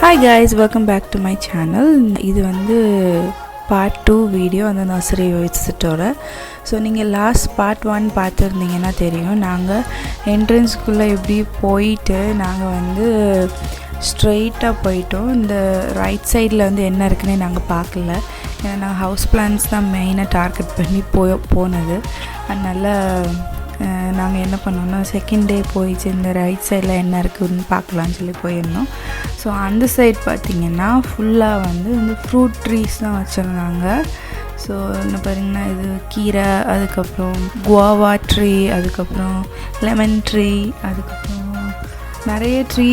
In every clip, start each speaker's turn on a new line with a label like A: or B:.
A: Hi guys, welcome back to my channel. இது வந்து part-2 video அந்த nursery விசிட்டோட. ஸோ நீங்கள் லாஸ்ட் part-1 பார்த்துருந்தீங்கன்னா தெரியும். நாங்கள் என்ட்ரன்ஸ்குள்ளே எப்படி போயிட்டு நாங்கள் வந்து ஸ்ட்ரெயிட்டாக போயிட்டோம். இந்த ரைட் சைடில் வந்து என்ன இருக்குன்னு நாங்கள் பார்க்கல. ஏன்னா நாங்கள் ஹவுஸ் பிளான்ஸ் தான் மெயினாக டார்கெட் பண்ணி போனது. அதனால் நாங்கள் என்ன பண்ணோம்னா செகண்ட் டே போயிடுச்சு இந்த ரைட் சைடில் என்ன இருக்குதுன்னு பார்க்கலான்னு சொல்லி போயிருந்தோம். ஸோ அந்த சைட் பார்த்திங்கன்னா ஃபுல்லாக வந்து இந்த ஃப்ரூட் ட்ரீஸ் தான் வச்சுருந்தாங்க. ஸோ என்ன பாருங்கன்னா இது கீரை, அதுக்கப்புறம் குவாவா ட்ரீ, அதுக்கப்புறம் லெமன் ட்ரீ, அதுக்கப்புறம் நிறைய ட்ரீ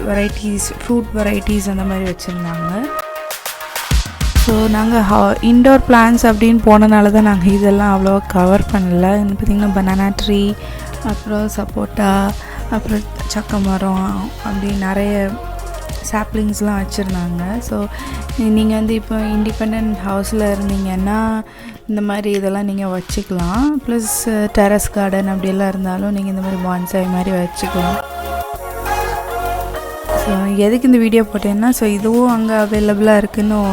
A: வெரைட்டிஸ், ஃப்ரூட் வெரைட்டிஸ் அந்த மாதிரி வச்சுருந்தாங்க. ஸோ நாங்கள் இன்டோர் பிளான்ஸ் அப்படின்னு போனனால தான் நாங்கள் இதெல்லாம் அவ்வளோவா கவர் பண்ணல. பார்த்திங்கன்னா பனானா ட்ரீ, அப்புறம் சப்போட்டா, அப்புறம் சக்க மரம், அப்படி நிறைய சாப்ளிங்ஸ்லாம் வச்சுருந்தாங்க. ஸோ நீங்கள் வந்து இப்போ இண்டிபெண்ட் ஹவுஸில் இருந்தீங்கன்னா இந்த மாதிரி இதெல்லாம் நீங்கள் வச்சுக்கலாம். ப்ளஸ் டெரஸ் கார்டன் அப்படியெல்லாம் இருந்தாலும் நீங்கள் இந்த மாதிரி பான்சாய் மாதிரி வச்சுக்கலாம். ஸோ எதுக்கு இந்த வீடியோ போட்டேன்னா, ஸோ இதுவும் அங்கே அவைலபிளாக இருக்குன்னு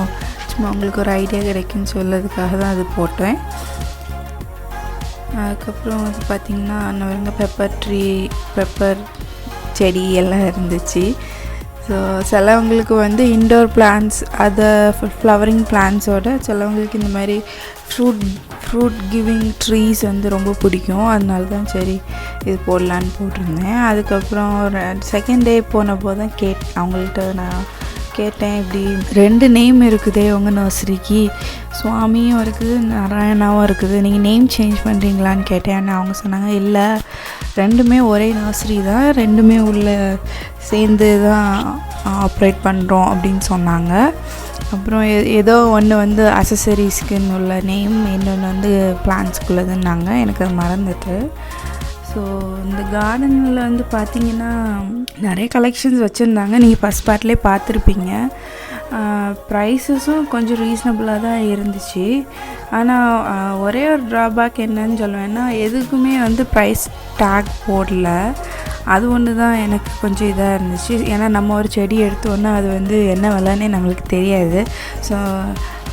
A: உங்களுக்கு ஒரு ஐடியா கிடைக்குன்னு சொல்லதுக்காக தான் அது போட்டேன். அதுக்கப்புறம் வந்து பார்த்திங்கன்னா அங்கே பெப்பர் செடி எல்லாம் இருந்துச்சு. ஸோ சிலவங்களுக்கு வந்து இன்டோர் பிளான்ஸ், அதை ஃப்ளவரிங் பிளான்ஸோட சிலவங்களுக்கு இந்த மாதிரி ஃப்ரூட் கிவிங் ட்ரீஸ் வந்து ரொம்ப பிடிக்கும். அதனால தான் சரி இது போடலான்னு போட்டிருந்தேன். அதுக்கப்புறம் செகண்ட் டே போனப்போ தான் அவங்கள்ட்ட நான் கேட்டேன், இப்படி 2 நேம் இருக்குதே உங்கள் நர்சரிக்கு, சுவாமியும் இருக்குது நாராயணாவும் இருக்குது, நீங்கள் நேம் சேஞ்ச் பண்ணுறீங்களான்னு கேட்டேன். ஆனால் அவங்க சொன்னாங்க இல்லை, ரெண்டுமே ஒரே நர்சரி தான், ரெண்டுமே உள்ள சேர்ந்து தான் ஆப்ரேட் பண்ணுறோம் அப்படின்னு சொன்னாங்க. அப்புறம் ஏதோ ஒன்று வந்து அசசரிஸ்க்குன்னு உள்ள நேம், இன்னொன்று வந்து பிளான்ஸ்க்குள்ளதுன்னாங்க. எனக்கு அது மறந்துட்டு. ஸோ இந்த கார்டனில் வந்து பார்த்திங்கன்னா நிறைய கலெக்ஷன்ஸ் வச்சுருந்தாங்க. நீங்கள் ஃபஸ்ட் பார்ட்லேயே பார்த்துருப்பீங்க. ப்ரைஸஸும் கொஞ்சம் ரீசனபிளாக தான் இருந்துச்சு. ஆனால் ஒரே ஒரு ட்ராபேக் என்னன்னு சொல்லுவேன்னா, எதுக்குமே வந்து ப்ரைஸ் டேக் போடல. அது ஒன்று தான் எனக்கு கொஞ்சம் இதாக இருந்துச்சு. ஏன்னா நம்ம ஒரு செடி எடுத்தோன்னா அது வந்து என்ன விலைன்னே நம்மளுக்கு தெரியாது. ஸோ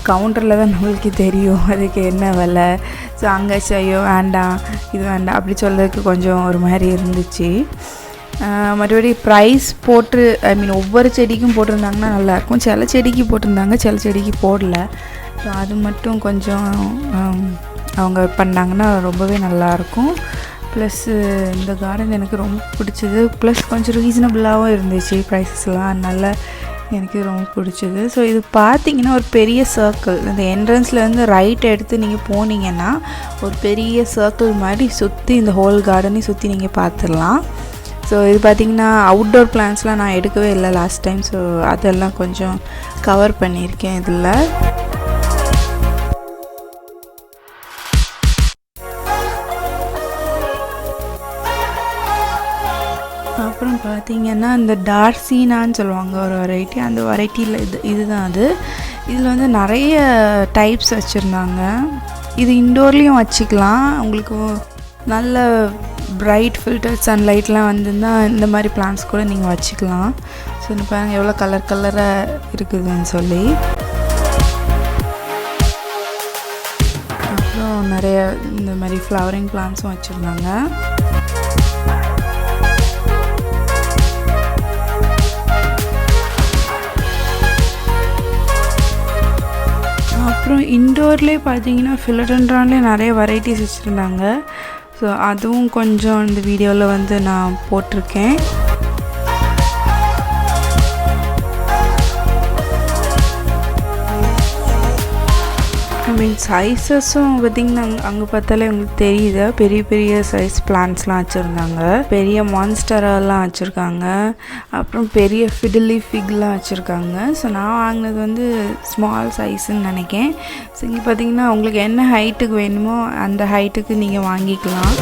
A: கவுண்டரில் தான் நம்மளுக்கு தெரியும் அதுக்கு என்ன விலை. ஸோ அங்கே செய்யோ வேண்டாம், இது வேண்டாம் அப்படி சொல்கிறதுக்கு கொஞ்சம் ஒரு மாதிரி இருந்துச்சு. மறுபடி ப்ரைஸ் போட்டு ஒவ்வொரு செடிக்கும் போட்டிருந்தாங்கன்னா நல்லாயிருக்கும். சில செடிக்கு போட்டிருந்தாங்க, சில செடிக்கு போடல. ஸோ அது மட்டும் கொஞ்சம் அவங்க பண்ணாங்கன்னா ரொம்பவே நல்லாயிருக்கும். ப்ளஸ்ஸு இந்த கார்டன் எனக்கு ரொம்ப பிடிச்சது. ப்ளஸ் கொஞ்சம் ரீசனபிளாகவும் இருந்துச்சு ப்ரைஸஸ்லாம், அதனால் எனக்கு ரொம்ப பிடிச்சது. ஸோ இது பார்த்திங்கன்னா ஒரு பெரிய சர்க்கிள், இந்த என்ட்ரன்ஸ்லேருந்து ரைட் எடுத்து நீங்கள் போனீங்கன்னா ஒரு பெரிய சர்க்கிள் மாதிரி சுற்றி இந்த ஹோல் கார்டனையும் சுற்றி நீங்கள் பார்த்துடலாம். ஸோ இது பார்த்திங்கன்னா அவுட்டோர் பிளான்ஸ்லாம் நான் எடுக்கவே இல்லை லாஸ்ட் டைம். ஸோ அதெல்லாம் கொஞ்சம் கவர் பண்ணியிருக்கேன் இதில். அப்புறம் பார்த்திங்கன்னா இந்த டார்சினான்னு சொல்லுவாங்க ஒரு வெரைட்டி, அந்த வெரைட்டியில் இதுதான் அது. இதில் வந்து நிறைய டைப்ஸ் வச்சுருந்தாங்க. இது இன்டோர்லேயும் வச்சுக்கலாம். உங்களுக்கு நல்ல பிரைட் ஃபில்டர் சன்லைட்லாம் வந்துன்னா இந்த மாதிரி பிளான்ஸ் கூட நீங்கள் வச்சுக்கலாம். ஸோ இந்த பாருங்கள் எவ்வளோ கலராக இருக்குதுன்னு சொல்லி. அப்புறம் நிறைய இந்த மாதிரி ஃப்ளவரிங் பிளான்ஸும் வச்சுருந்தாங்க. அப்புறம் இன்டோர்லேயே பார்த்தீங்கன்னா ஃபிலடென்ட்ரான்லேயே நிறைய வெரைட்டிஸ் வச்சுருந்தாங்க. ஸோ அதுவும் கொஞ்சம் இந்த வீடியோவில் வந்து நான் போட்டிருக்கேன். சைஸஸும் பார்த்திங்கன்னா அங்கே பார்த்தாலே உங்களுக்கு தெரியுது, பெரிய பெரிய சைஸ் பிளான்ட்ஸ்லாம் வச்சுருந்தாங்க. பெரிய மான்ஸ்டரெல்லாம் வச்சுருக்காங்க. அப்புறம் பெரிய ஃபிடிலி ஃபிக்லாம் வச்சுருக்காங்க. ஸோ நான் வாங்கினது வந்து ஸ்மால் சைஸுன்னு நினைக்கிறேன். ஸோ இங்கே பார்த்திங்கன்னா உங்களுக்கு என்ன ஹைட்டுக்கு வேணுமோ அந்த ஹைட்டுக்கு நீங்கள் வாங்கிக்கலாம்.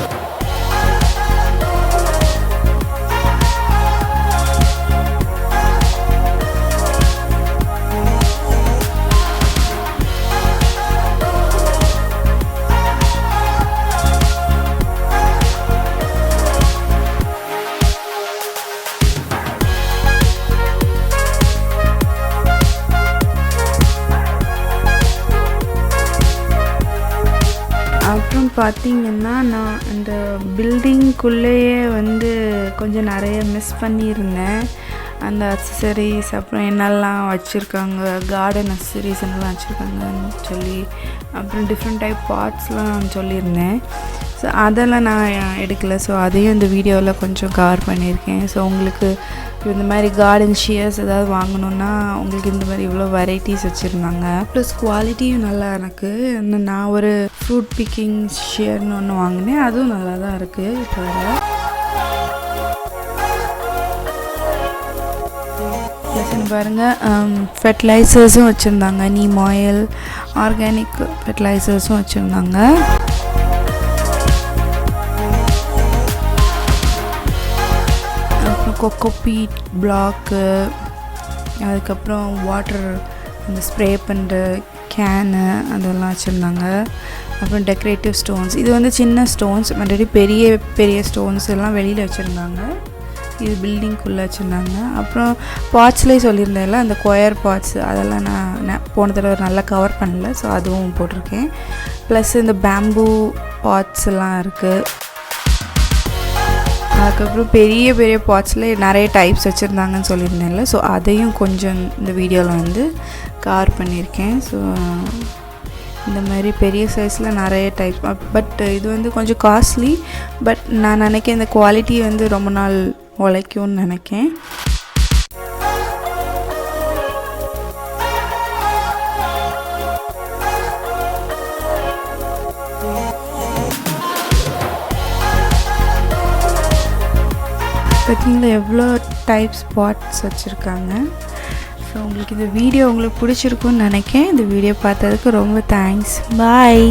A: பார்த்தீங்கன்னா நான் அந்த பில்டிங்குள்ளேயே வந்து கொஞ்சம் நிறைய மிஸ் பண்ணியிருந்தேன். அந்த அக்சசரிஸ் அப்புறம் என்னெல்லாம் வச்சுருக்காங்க, கார்டன் அக்சசரிஸ் என்னெல்லாம் வச்சுருக்காங்கன்னு சொல்லி, அப்புறம் டிஃப்ரெண்ட் டைப் பாட்ஸ்லாம் சொல்லியிருந்தேன். ஸோ அதெல்லாம் நான் எடுக்கலை. ஸோ அதையும் இந்த வீடியோவில் கொஞ்சம் கவர் பண்ணியிருக்கேன். ஸோ உங்களுக்கு இந்த மாதிரி கார்டன் ஷியர்ஸ் ஏதாவது வாங்கணுன்னா உங்களுக்கு இந்த மாதிரி இவ்வளோ வெரைட்டிஸ் வச்சுருந்தாங்க. ப்ளஸ் குவாலிட்டியும் நல்லா எனக்கு. நான் ஒரு ஃப்ரூட் பிக்கிங் ஷியர்னு ஒன்று வாங்கினேன், அதுவும் நல்லா தான் இருக்குது. இப்போ வேறு ப்ளஸ்ன்னு பாருங்கள், ஃபெர்டிலைசர்ஸும் வச்சுருந்தாங்க. நீம் ஆயில், ஆர்கானிக் ஃபெர்டிலைசர்ஸும் வச்சுருந்தாங்க. அப்புறம் கொக்கோபீட் பிளாக்கு, அதுக்கப்புறம் வாட்டர் அந்த ஸ்ப்ரே பண்ணுற கேனு அதெல்லாம் வச்சுருந்தாங்க. அப்புறம் டெக்கரேட்டிவ் ஸ்டோன்ஸ், இது வந்து சின்ன ஸ்டோன்ஸ், மறுபடி பெரிய பெரிய ஸ்டோன்ஸ் எல்லாம் வெளியில் வச்சுருந்தாங்க. இது பில்டிங்குள்ளே வச்சுருந்தாங்க. அப்புறம் பாட்ஸ்லேயே சொல்லியிருந்தேன்ல அந்த கொயர் பாட்ஸ், அதெல்லாம் நான் போன தடவை நல்லா கவர் பண்ணல. ஸோ அதுவும் போட்டிருக்கேன். ப்ளஸ் இந்த பேம்பூ பாட்ஸ் எல்லாம் இருக்குது. அதுக்கப்புறம் பெரிய பெரிய பாட்ஸில் நிறைய டைப்ஸ் வச்சுருந்தாங்கன்னு சொல்லியிருந்தேன்ல. ஸோ அதையும் கொஞ்சம் இந்த வீடியோவில் வந்து கவர் பண்ணியிருக்கேன். ஸோ இந்த மாதிரி பெரிய சைஸில் நிறைய டைப். பட் இது வந்து கொஞ்சம் காஸ்ட்லி. பட் நான் நினைக்கிறேன் இந்த குவாலிட்டி வந்து ரொம்ப நாள் உழைக்கும்னு நினைக்கிறேன். பார்த்தீங்களா எவ்வளோ டைப்ஸ் பாட்ஸ் வச்சுருக்காங்க. ஸோ உங்களுக்கு இந்த வீடியோ உங்களுக்கு பிடிச்சிருக்குன்னு நினைக்கிறேன். இந்த வீடியோ பார்த்ததுக்கு ரொம்ப தேங்க்ஸ். பாய்.